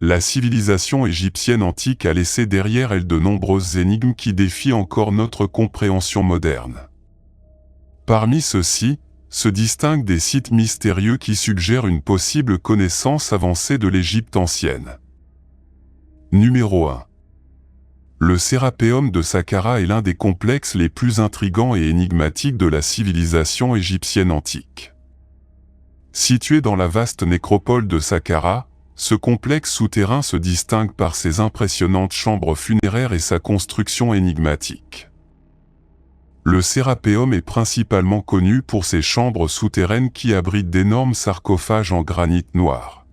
la civilisation égyptienne antique a laissé derrière elle de nombreuses énigmes qui défient encore notre compréhension moderne. Parmi ceux-ci, se distinguent des sites mystérieux qui suggèrent une possible connaissance avancée de l'Égypte ancienne. Numéro 1. Le Sérapéum de Saqqara est l'un des complexes les plus intrigants et énigmatiques de la civilisation égyptienne antique. Situé dans la vaste nécropole de Saqqara, ce complexe souterrain se distingue par ses impressionnantes chambres funéraires et sa construction énigmatique. Le Sérapéum est principalement connu pour ses chambres souterraines qui abritent d'énormes sarcophages en granit noir.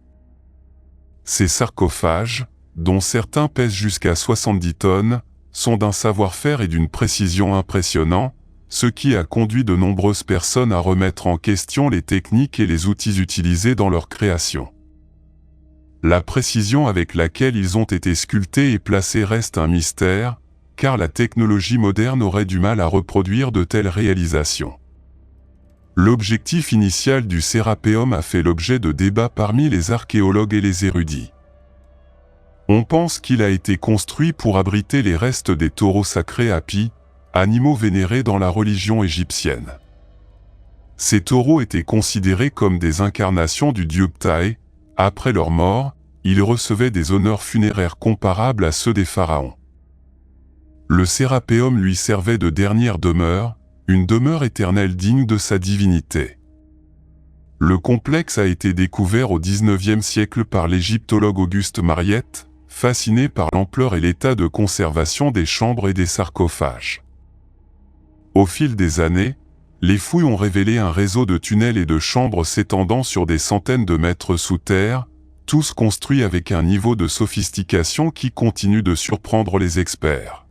Ces sarcophages, dont certains pèsent jusqu'à 70 tonnes, sont d'un savoir-faire et d'une précision impressionnants, ce qui a conduit de nombreuses personnes à remettre en question les techniques et les outils utilisés dans leur création. La précision avec laquelle ils ont été sculptés et placés reste un mystère, car la technologie moderne aurait du mal à reproduire de telles réalisations. L'objectif initial du Sérapéum a fait l'objet de débats parmi les archéologues et les érudits. On pense qu'il a été construit pour abriter les restes des taureaux sacrés Apis, animaux vénérés dans la religion égyptienne. Ces taureaux étaient considérés comme des incarnations du dieu Ptah. Après leur mort, ils recevaient des honneurs funéraires comparables à ceux des pharaons. Le Sérapéum lui servait de dernière demeure, une demeure éternelle digne de sa divinité. Le complexe a été découvert au XIXe siècle par l'égyptologue Auguste Mariette, fasciné par l'ampleur et l'état de conservation des chambres et des sarcophages. Au fil des années, les fouilles ont révélé un réseau de tunnels et de chambres s'étendant sur des centaines de mètres sous terre, tous construits avec un niveau de sophistication qui continue de surprendre les experts.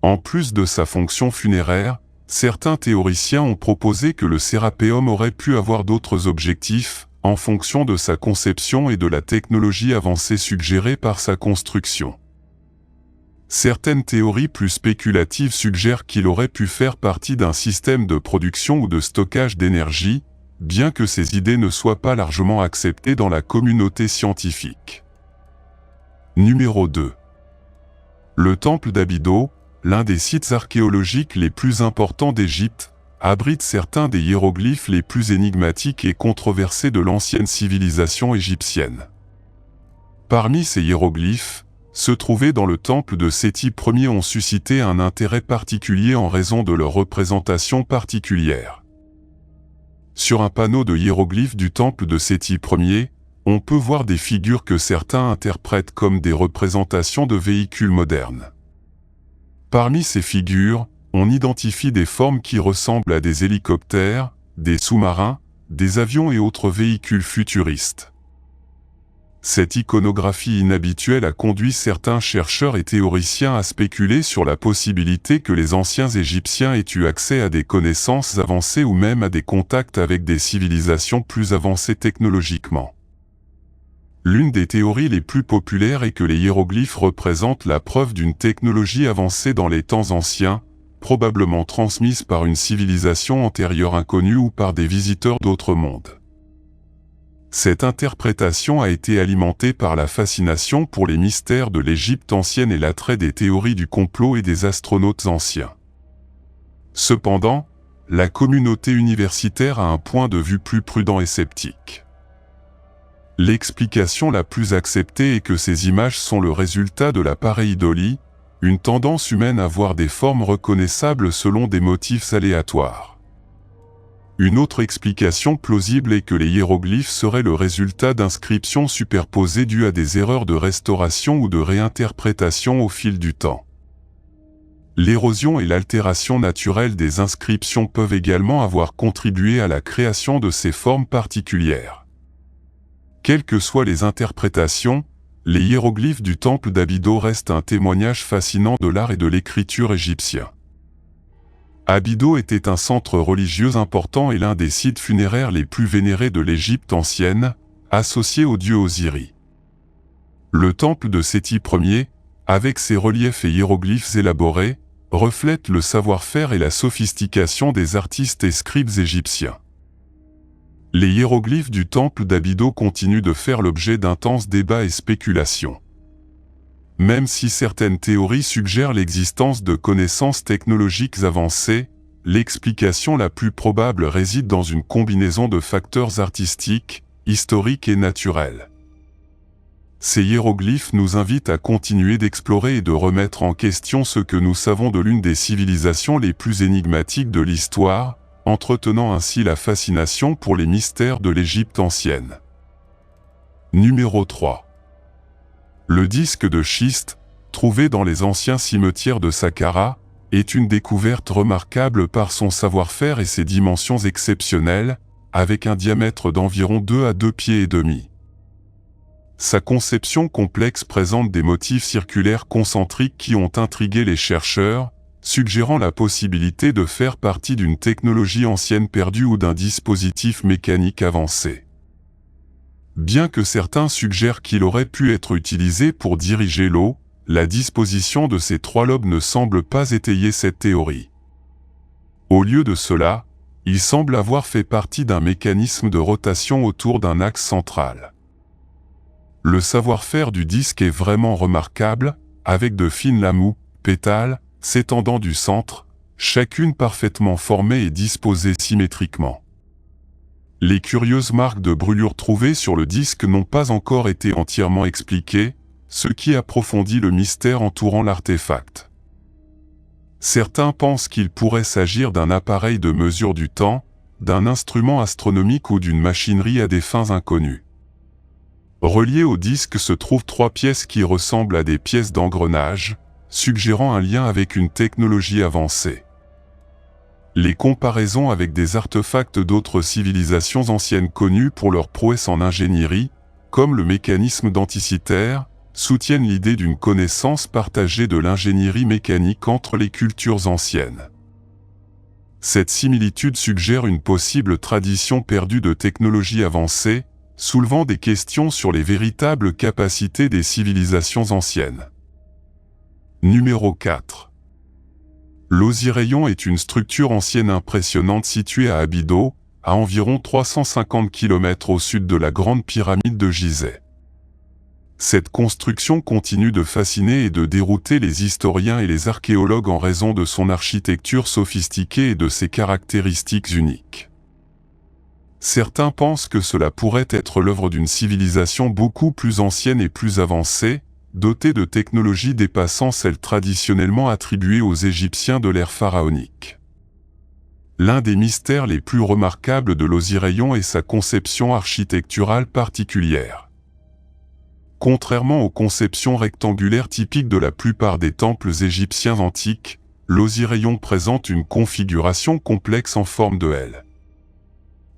En plus de sa fonction funéraire, certains théoriciens ont proposé que le Sérapéum aurait pu avoir d'autres objectifs, en fonction de sa conception et de la technologie avancée suggérée par sa construction. Certaines théories plus spéculatives suggèrent qu'il aurait pu faire partie d'un système de production ou de stockage d'énergie, bien que ces idées ne soient pas largement acceptées dans la communauté scientifique. Numéro 2. Le temple d'Abydos, l'un des sites archéologiques les plus importants d'Égypte, abrite certains des hiéroglyphes les plus énigmatiques et controversés de l'ancienne civilisation égyptienne. Parmi ces hiéroglyphes, ceux trouvés dans le temple de Séti Ier ont suscité un intérêt particulier en raison de leur représentation particulière. Sur un panneau de hiéroglyphes du temple de Séti Ier, on peut voir des figures que certains interprètent comme des représentations de véhicules modernes. Parmi ces figures, on identifie des formes qui ressemblent à des hélicoptères, des sous-marins, des avions et autres véhicules futuristes. Cette iconographie inhabituelle a conduit certains chercheurs et théoriciens à spéculer sur la possibilité que les anciens Égyptiens aient eu accès à des connaissances avancées ou même à des contacts avec des civilisations plus avancées technologiquement. L'une des théories les plus populaires est que les hiéroglyphes représentent la preuve d'une technologie avancée dans les temps anciens, probablement transmise par une civilisation antérieure inconnue ou par des visiteurs d'autres mondes. Cette interprétation a été alimentée par la fascination pour les mystères de l'Égypte ancienne et l'attrait des théories du complot et des astronautes anciens. Cependant, la communauté universitaire a un point de vue plus prudent et sceptique. L'explication la plus acceptée est que ces images sont le résultat de la pareidolie, une tendance humaine à voir des formes reconnaissables selon des motifs aléatoires. Une autre explication plausible est que les hiéroglyphes seraient le résultat d'inscriptions superposées dues à des erreurs de restauration ou de réinterprétation au fil du temps. L'érosion et l'altération naturelle des inscriptions peuvent également avoir contribué à la création de ces formes particulières. Quelles que soient les interprétations, les hiéroglyphes du temple d'Abydos restent un témoignage fascinant de l'art et de l'écriture égyptien. Abydos était un centre religieux important et l'un des sites funéraires les plus vénérés de l'Égypte ancienne, associé au dieu Osiris. Le temple de Séti Ier, avec ses reliefs et hiéroglyphes élaborés, reflète le savoir-faire et la sophistication des artistes et scribes égyptiens. Les hiéroglyphes du temple d'Abydos continuent de faire l'objet d'intenses débats et spéculations. Même si certaines théories suggèrent l'existence de connaissances technologiques avancées, l'explication la plus probable réside dans une combinaison de facteurs artistiques, historiques et naturels. Ces hiéroglyphes nous invitent à continuer d'explorer et de remettre en question ce que nous savons de l'une des civilisations les plus énigmatiques de l'histoire, entretenant ainsi la fascination pour les mystères de l'Égypte ancienne. Numéro 3. Le disque de schiste, trouvé dans les anciens cimetières de Saqqara, est une découverte remarquable par son savoir-faire et ses dimensions exceptionnelles, avec un diamètre d'environ 2 à 2 pieds et demi. Sa conception complexe présente des motifs circulaires concentriques qui ont intrigué les chercheurs, suggérant la possibilité de faire partie d'une technologie ancienne perdue ou d'un dispositif mécanique avancé. Bien que certains suggèrent qu'il aurait pu être utilisé pour diriger l'eau, la disposition de ses 3 lobes ne semble pas étayer cette théorie. Au lieu de cela, il semble avoir fait partie d'un mécanisme de rotation autour d'un axe central. Le savoir-faire du disque est vraiment remarquable, avec de fines lames ou pétales s'étendant du centre, chacune parfaitement formée et disposée symétriquement. Les curieuses marques de brûlure trouvées sur le disque n'ont pas encore été entièrement expliquées, ce qui approfondit le mystère entourant l'artefact. Certains pensent qu'il pourrait s'agir d'un appareil de mesure du temps, d'un instrument astronomique ou d'une machinerie à des fins inconnues. Reliées au disque se trouvent 3 pièces qui ressemblent à des pièces d'engrenage, suggérant un lien avec une technologie avancée. Les comparaisons avec des artefacts d'autres civilisations anciennes connues pour leur prouesse en ingénierie, comme le mécanisme denticitaire, soutiennent l'idée d'une connaissance partagée de l'ingénierie mécanique entre les cultures anciennes. Cette similitude suggère une possible tradition perdue de technologies avancées, soulevant des questions sur les véritables capacités des civilisations anciennes. Numéro 4. L'Osiraion est une structure ancienne impressionnante située à Abydos, à environ 350 km au sud de la Grande Pyramide de Gizeh. Cette construction continue de fasciner et de dérouter les historiens et les archéologues en raison de son architecture sophistiquée et de ses caractéristiques uniques. Certains pensent que cela pourrait être l'œuvre d'une civilisation beaucoup plus ancienne et plus avancée, dotée de technologies dépassant celles traditionnellement attribuées aux Égyptiens de l'ère pharaonique. L'un des mystères les plus remarquables de l'Osiraion est sa conception architecturale particulière. Contrairement aux conceptions rectangulaires typiques de la plupart des temples égyptiens antiques, l'Osiraion présente une configuration complexe en forme de L.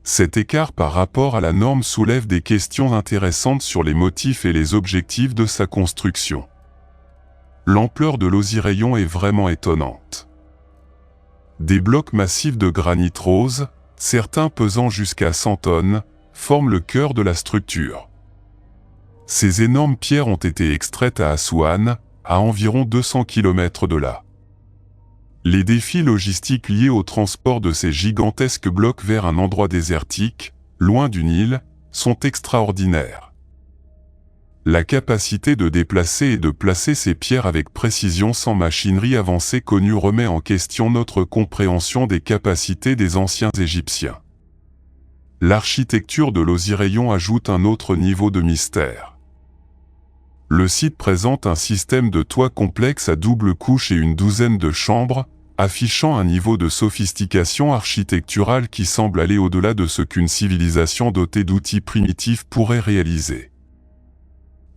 Cet écart par rapport à la norme soulève des questions intéressantes sur les motifs et les objectifs de sa construction. L'ampleur de l'Osiraion est vraiment étonnante. Des blocs massifs de granit rose, certains pesant jusqu'à 100 tonnes, forment le cœur de la structure. Ces énormes pierres ont été extraites à Assouane, à environ 200 km de là. Les défis logistiques liés au transport de ces gigantesques blocs vers un endroit désertique, loin du Nil, sont extraordinaires. La capacité de déplacer et de placer ces pierres avec précision sans machinerie avancée connue remet en question notre compréhension des capacités des anciens Égyptiens. L'architecture de l'Osiraion ajoute un autre niveau de mystère. Le site présente un système de toit complexe à double couche et une douzaine de chambres, affichant un niveau de sophistication architecturale qui semble aller au-delà de ce qu'une civilisation dotée d'outils primitifs pourrait réaliser.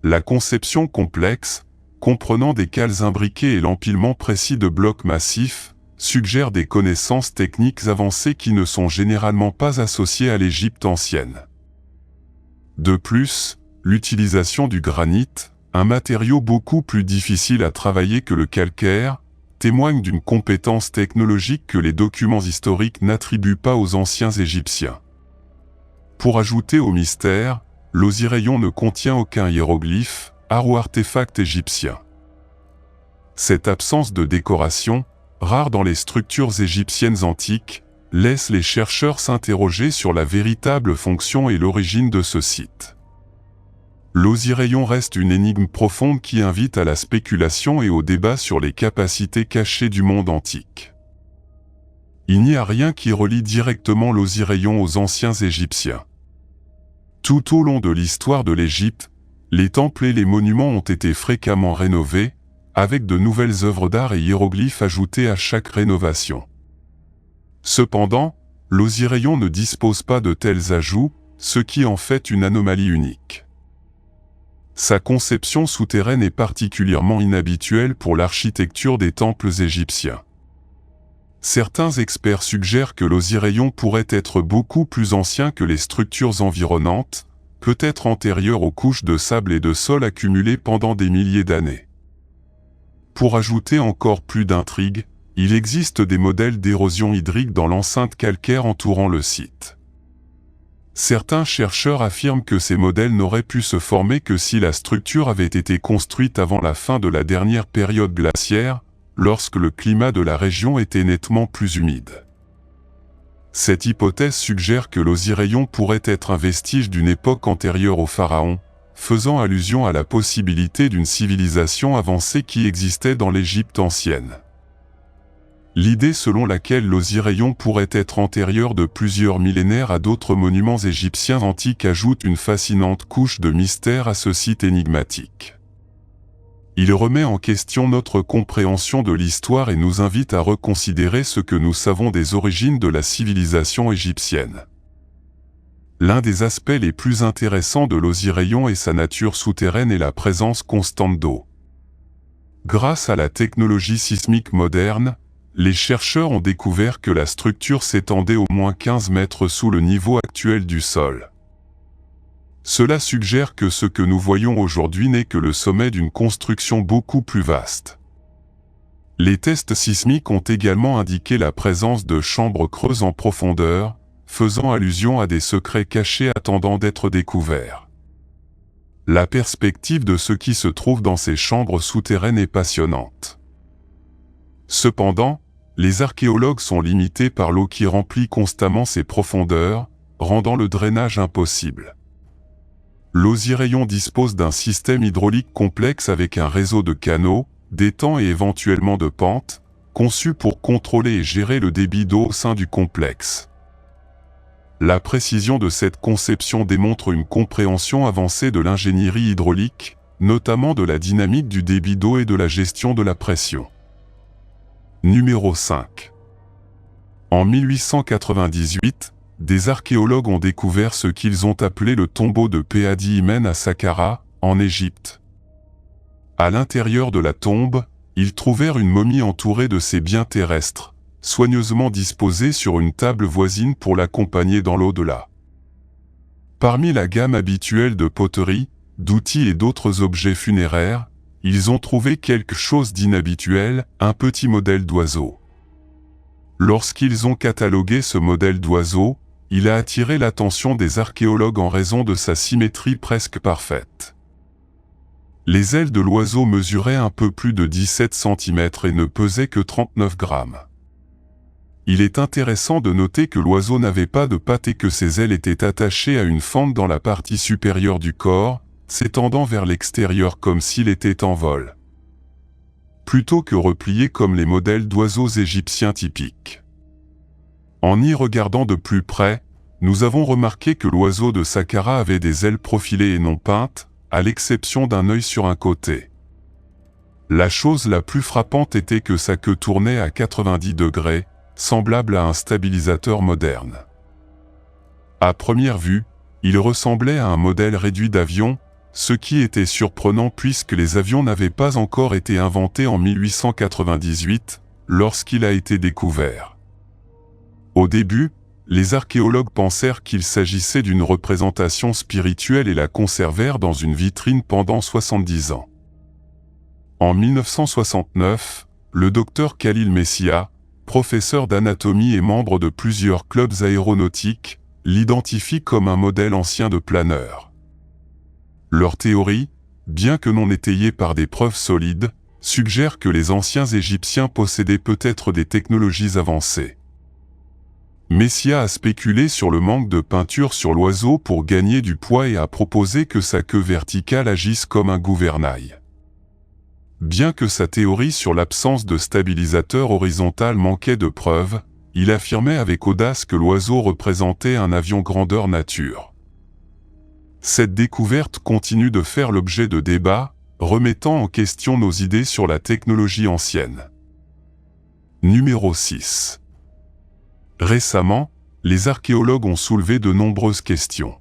La conception complexe, comprenant des cales imbriquées et l'empilement précis de blocs massifs, suggère des connaissances techniques avancées qui ne sont généralement pas associées à l'Égypte ancienne. De plus, l'utilisation du granit, un matériau beaucoup plus difficile à travailler que le calcaire, témoigne d'une compétence technologique que les documents historiques n'attribuent pas aux anciens Égyptiens. Pour ajouter au mystère, l'Osiraion ne contient aucun hiéroglyphe, art ou artefact égyptien. Cette absence de décoration, rare dans les structures égyptiennes antiques, laisse les chercheurs s'interroger sur la véritable fonction et l'origine de ce site. L'Osirayon reste une énigme profonde qui invite à la spéculation et au débat sur les capacités cachées du monde antique. Il n'y a rien qui relie directement l'Osirayon aux anciens Égyptiens. Tout au long de l'histoire de l'Égypte, les temples et les monuments ont été fréquemment rénovés, avec de nouvelles œuvres d'art et hiéroglyphes ajoutés à chaque rénovation. Cependant, l'Osirayon ne dispose pas de tels ajouts, ce qui en fait une anomalie unique. Sa conception souterraine est particulièrement inhabituelle pour l'architecture des temples égyptiens. Certains experts suggèrent que l'Osirayon pourrait être beaucoup plus ancien que les structures environnantes, peut-être antérieur aux couches de sable et de sol accumulées pendant des milliers d'années. Pour ajouter encore plus d'intrigue, il existe des modèles d'érosion hydrique dans l'enceinte calcaire entourant le site. Certains chercheurs affirment que ces modèles n'auraient pu se former que si la structure avait été construite avant la fin de la dernière période glaciaire, lorsque le climat de la région était nettement plus humide. Cette hypothèse suggère que l'Osirayon pourrait être un vestige d'une époque antérieure aux pharaons, faisant allusion à la possibilité d'une civilisation avancée qui existait dans l'Égypte ancienne. L'idée selon laquelle l'Osirayon pourrait être antérieur de plusieurs millénaires à d'autres monuments égyptiens antiques ajoute une fascinante couche de mystère à ce site énigmatique. Il remet en question notre compréhension de l'histoire et nous invite à reconsidérer ce que nous savons des origines de la civilisation égyptienne. L'un des aspects les plus intéressants de l'Osirayon est sa nature souterraine et la présence constante d'eau. Grâce à la technologie sismique moderne, les chercheurs ont découvert que la structure s'étendait au moins 15 mètres sous le niveau actuel du sol. Cela suggère que ce que nous voyons aujourd'hui n'est que le sommet d'une construction beaucoup plus vaste. Les tests sismiques ont également indiqué la présence de chambres creuses en profondeur, faisant allusion à des secrets cachés attendant d'être découverts. La perspective de ce qui se trouve dans ces chambres souterraines est passionnante. Cependant, les archéologues sont limités par l'eau qui remplit constamment ces profondeurs, rendant le drainage impossible. L'Osirayon dispose d'un système hydraulique complexe avec un réseau de canaux, d'étangs et éventuellement de pentes, conçu pour contrôler et gérer le débit d'eau au sein du complexe. La précision de cette conception démontre une compréhension avancée de l'ingénierie hydraulique, notamment de la dynamique du débit d'eau et de la gestion de la pression. Numéro 5. En 1898, des archéologues ont découvert ce qu'ils ont appelé le tombeau de Péadi Imen à Saqqara, en Égypte. À l'intérieur de la tombe, ils trouvèrent une momie entourée de ses biens terrestres, soigneusement disposés sur une table voisine pour l'accompagner dans l'au-delà. Parmi la gamme habituelle de poteries, d'outils et d'autres objets funéraires, ils ont trouvé quelque chose d'inhabituel, un petit modèle d'oiseau. Lorsqu'ils ont catalogué ce modèle d'oiseau, il a attiré l'attention des archéologues en raison de sa symétrie presque parfaite. Les ailes de l'oiseau mesuraient un peu plus de 17 cm et ne pesaient que 39 grammes. Il est intéressant de noter que l'oiseau n'avait pas de pattes et que ses ailes étaient attachées à une fente dans la partie supérieure du corps, s'étendant vers l'extérieur comme s'il était en vol, plutôt que replié comme les modèles d'oiseaux égyptiens typiques. En y regardant de plus près, nous avons remarqué que l'oiseau de Saqqara avait des ailes profilées et non peintes, à l'exception d'un œil sur un côté. La chose la plus frappante était que sa queue tournait à 90 degrés, semblable à un stabilisateur moderne. À première vue, il ressemblait à un modèle réduit d'avion, ce qui était surprenant puisque les avions n'avaient pas encore été inventés en 1898, lorsqu'il a été découvert. Au début, les archéologues pensèrent qu'il s'agissait d'une représentation spirituelle et la conservèrent dans une vitrine pendant 70 ans. En 1969, le docteur Khalil Messia, professeur d'anatomie et membre de plusieurs clubs aéronautiques, l'identifie comme un modèle ancien de planeur. Leur théorie, bien que non étayée par des preuves solides, suggère que les anciens Égyptiens possédaient peut-être des technologies avancées. Messia a spéculé sur le manque de peinture sur l'oiseau pour gagner du poids et a proposé que sa queue verticale agisse comme un gouvernail. Bien que sa théorie sur l'absence de stabilisateur horizontal manquait de preuves, il affirmait avec audace que l'oiseau représentait un avion grandeur nature. Cette découverte continue de faire l'objet de débats, remettant en question nos idées sur la technologie ancienne. Numéro 6. Récemment, les archéologues ont soulevé de nombreuses questions.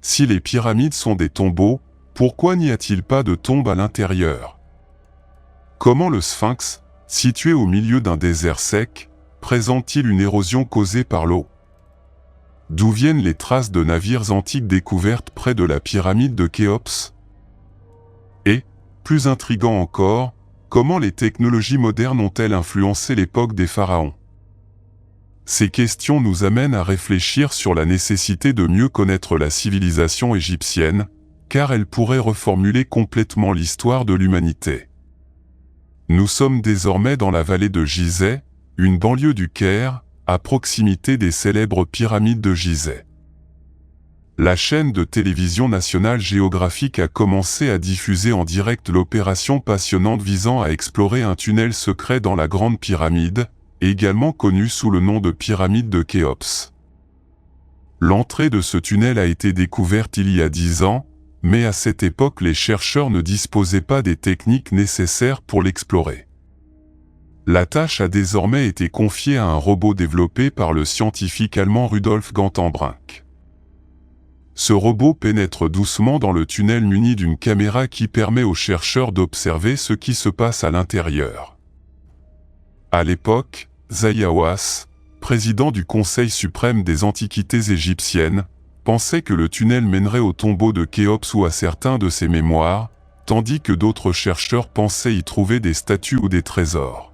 Si les pyramides sont des tombeaux, pourquoi n'y a-t-il pas de tombe à l'intérieur? Comment le Sphinx, situé au milieu d'un désert sec, présente-t-il une érosion causée par l'eau? D'où viennent les traces de navires antiques découvertes près de la pyramide de Khéops? Et, plus intriguant encore, comment les technologies modernes ont-elles influencé l'époque des pharaons? Ces questions nous amènent à réfléchir sur la nécessité de mieux connaître la civilisation égyptienne, car elle pourrait reformuler complètement l'histoire de l'humanité. Nous sommes désormais dans la vallée de Gizeh, une banlieue du Caire, à proximité des célèbres pyramides de Gizeh. La chaîne de télévision nationale Géographique a commencé à diffuser en direct l'opération passionnante visant à explorer un tunnel secret dans la Grande Pyramide, également connue sous le nom de pyramide de Khéops. L'entrée de ce tunnel a été découverte il y a 10 ans, mais à cette époque les chercheurs ne disposaient pas des techniques nécessaires pour l'explorer. La tâche a désormais été confiée à un robot développé par le scientifique allemand Rudolf Gantenbrink. Ce robot pénètre doucement dans le tunnel muni d'une caméra qui permet aux chercheurs d'observer ce qui se passe à l'intérieur. À l'époque, Zahi Hawass, président du Conseil suprême des antiquités égyptiennes, pensait que le tunnel mènerait au tombeau de Khéops ou à certains de ses mémoires, tandis que d'autres chercheurs pensaient y trouver des statues ou des trésors.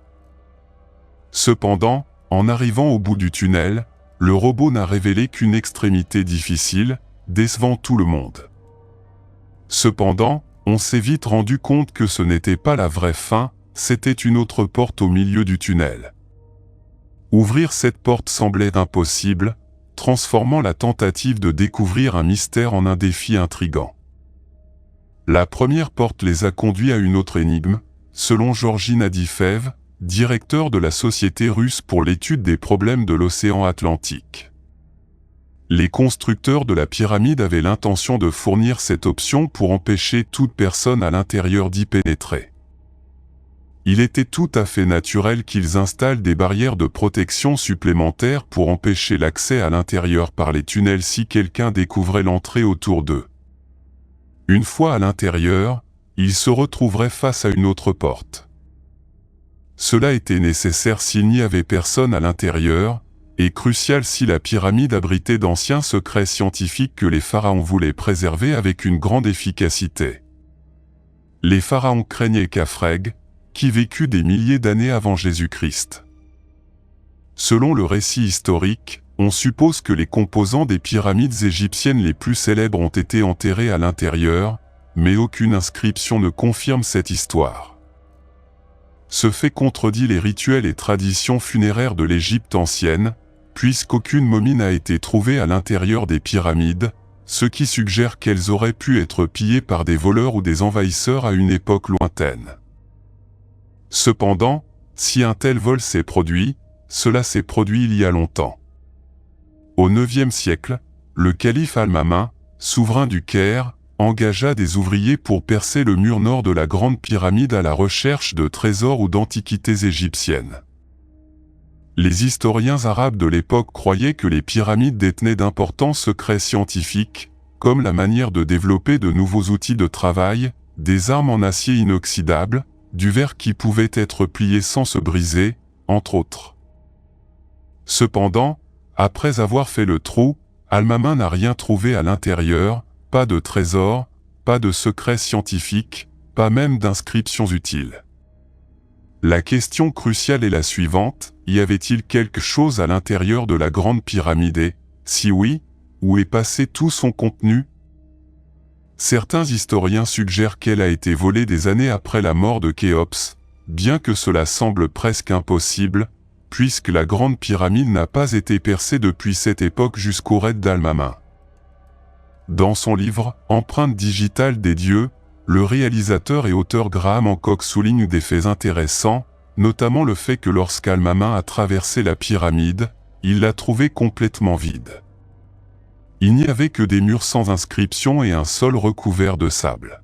Cependant, en arrivant au bout du tunnel, le robot n'a révélé qu'une extrémité difficile, décevant tout le monde. Cependant, on s'est vite rendu compte que ce n'était pas la vraie fin, c'était une autre porte au milieu du tunnel. Ouvrir cette porte semblait impossible, transformant la tentative de découvrir un mystère en un défi intrigant. La première porte les a conduits à une autre énigme, selon Georgi Nadifev, directeur de la Société russe pour l'étude des problèmes de l'océan Atlantique. Les constructeurs de la pyramide avaient l'intention de fournir cette option pour empêcher toute personne à l'intérieur d'y pénétrer. Il était tout à fait naturel qu'ils installent des barrières de protection supplémentaires pour empêcher l'accès à l'intérieur par les tunnels si quelqu'un découvrait l'entrée autour d'eux. Une fois à l'intérieur, ils se retrouveraient face à une autre porte. Cela était nécessaire s'il n'y avait personne à l'intérieur, et crucial si la pyramide abritait d'anciens secrets scientifiques que les pharaons voulaient préserver avec une grande efficacité. Les pharaons craignaient Khafreg, qui vécut des milliers d'années avant Jésus-Christ. Selon le récit historique, on suppose que les composants des pyramides égyptiennes les plus célèbres ont été enterrés à l'intérieur, mais aucune inscription ne confirme cette histoire. Ce fait contredit les rituels et traditions funéraires de l'Égypte ancienne, puisqu'aucune momie n'a été trouvée à l'intérieur des pyramides, ce qui suggère qu'elles auraient pu être pillées par des voleurs ou des envahisseurs à une époque lointaine. Cependant, si un tel vol s'est produit, cela s'est produit il y a longtemps. Au IXe siècle, le calife Al-Mamun, souverain du Caire, engagea des ouvriers pour percer le mur nord de la Grande Pyramide à la recherche de trésors ou d'antiquités égyptiennes. Les historiens arabes de l'époque croyaient que les pyramides détenaient d'importants secrets scientifiques, comme la manière de développer de nouveaux outils de travail, des armes en acier inoxydable, du verre qui pouvait être plié sans se briser, entre autres. Cependant, après avoir fait le trou, Al-Mamun n'a rien trouvé à l'intérieur, pas de trésors, pas de secrets scientifiques, pas même d'inscriptions utiles. La question cruciale est la suivante, y avait-il quelque chose à l'intérieur de la Grande Pyramide et, si oui, où est passé tout son contenu? Certains historiens suggèrent qu'elle a été volée des années après la mort de Khéops, bien que cela semble presque impossible, puisque la Grande Pyramide n'a pas été percée depuis cette époque jusqu'au raid d'Al-Mamin. Dans son livre « Empreinte digitale des dieux », le réalisateur et auteur Graham Hancock souligne des faits intéressants, notamment le fait que lorsqu'Al-Mamin a traversé la pyramide, il l'a trouvée complètement vide. Il n'y avait que des murs sans inscription et un sol recouvert de sable.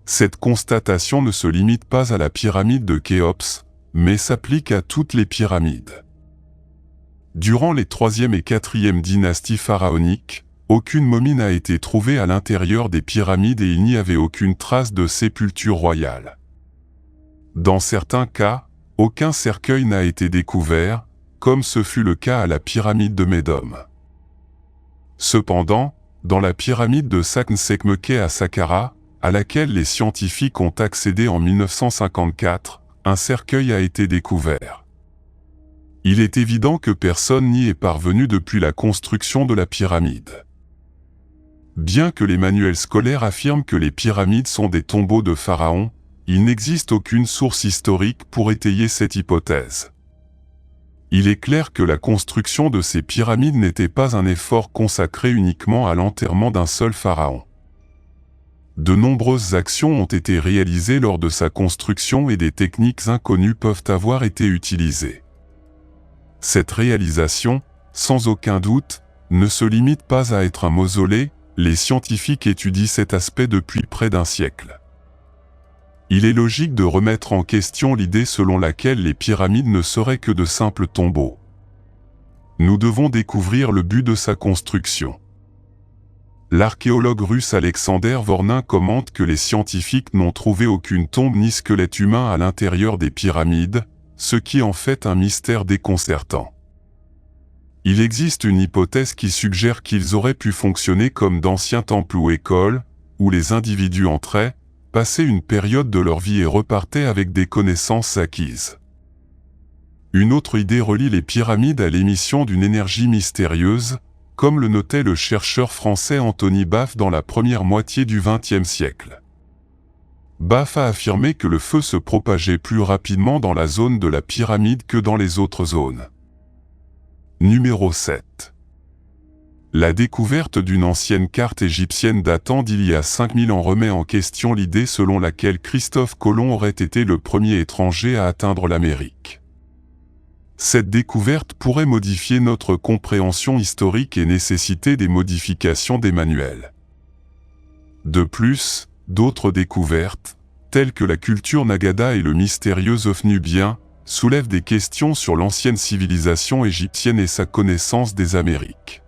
Cette constatation ne se limite pas à la pyramide de Khéops, mais s'applique à toutes les pyramides. Durant les 3e et 4e dynasties pharaoniques, aucune momie n'a été trouvée à l'intérieur des pyramides et il n'y avait aucune trace de sépulture royale. Dans certains cas, aucun cercueil n'a été découvert, comme ce fut le cas à la pyramide de Médom. Cependant, dans la pyramide de Sakhnsekmekhe à Saqqara, à laquelle les scientifiques ont accédé en 1954, un cercueil a été découvert. Il est évident que personne n'y est parvenu depuis la construction de la pyramide. Bien que les manuels scolaires affirment que les pyramides sont des tombeaux de pharaons, il n'existe aucune source historique pour étayer cette hypothèse. Il est clair que la construction de ces pyramides n'était pas un effort consacré uniquement à l'enterrement d'un seul pharaon. De nombreuses actions ont été réalisées lors de sa construction et des techniques inconnues peuvent avoir été utilisées. Cette réalisation, sans aucun doute, ne se limite pas à être un mausolée, les scientifiques étudient cet aspect depuis près d'un siècle. Il est logique de remettre en question l'idée selon laquelle les pyramides ne seraient que de simples tombeaux. Nous devons découvrir le but de sa construction. L'archéologue russe Alexander Vornin commente que les scientifiques n'ont trouvé aucune tombe ni squelette humain à l'intérieur des pyramides, ce qui en fait un mystère déconcertant. Il existe une hypothèse qui suggère qu'ils auraient pu fonctionner comme d'anciens temples ou écoles, où les individus entraient, passaient une période de leur vie et repartaient avec des connaissances acquises. Une autre idée relie les pyramides à l'émission d'une énergie mystérieuse, comme le notait le chercheur français Anthony Baff dans la première moitié du XXe siècle. Baff a affirmé que le feu se propageait plus rapidement dans la zone de la pyramide que dans les autres zones. Numéro 7. La découverte d'une ancienne carte égyptienne datant d'il y a 5000 ans remet en question l'idée selon laquelle Christophe Colomb aurait été le premier étranger à atteindre l'Amérique. Cette découverte pourrait modifier notre compréhension historique et nécessiter des modifications des manuels. De plus, d'autres découvertes, telles que la culture Nagada et le mystérieux œuf nubien, soulèvent des questions sur l'ancienne civilisation égyptienne et sa connaissance des Amériques.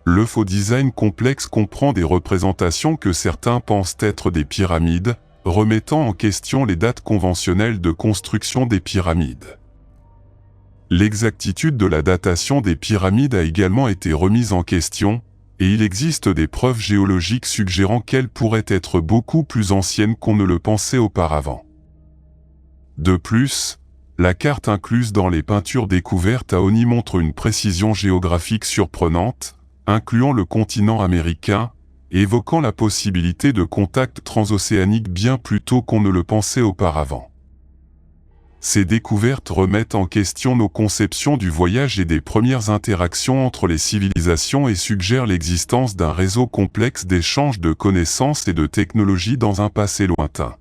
Le faux design complexe comprend des représentations que certains pensent être des pyramides, remettant en question les dates conventionnelles de construction des pyramides. L'exactitude de la datation des pyramides a également été remise en question, et il existe des preuves géologiques suggérant qu'elles pourraient être beaucoup plus anciennes qu'on ne le pensait auparavant. De plus, la carte incluse dans les peintures découvertes à Oni montre une précision géographique surprenante, incluant le continent américain, et évoquant la possibilité de contacts transocéaniques bien plus tôt qu'on ne le pensait auparavant. Ces découvertes remettent en question nos conceptions du voyage et des premières interactions entre les civilisations et suggèrent l'existence d'un réseau complexe d'échanges de connaissances et de technologies dans un passé lointain.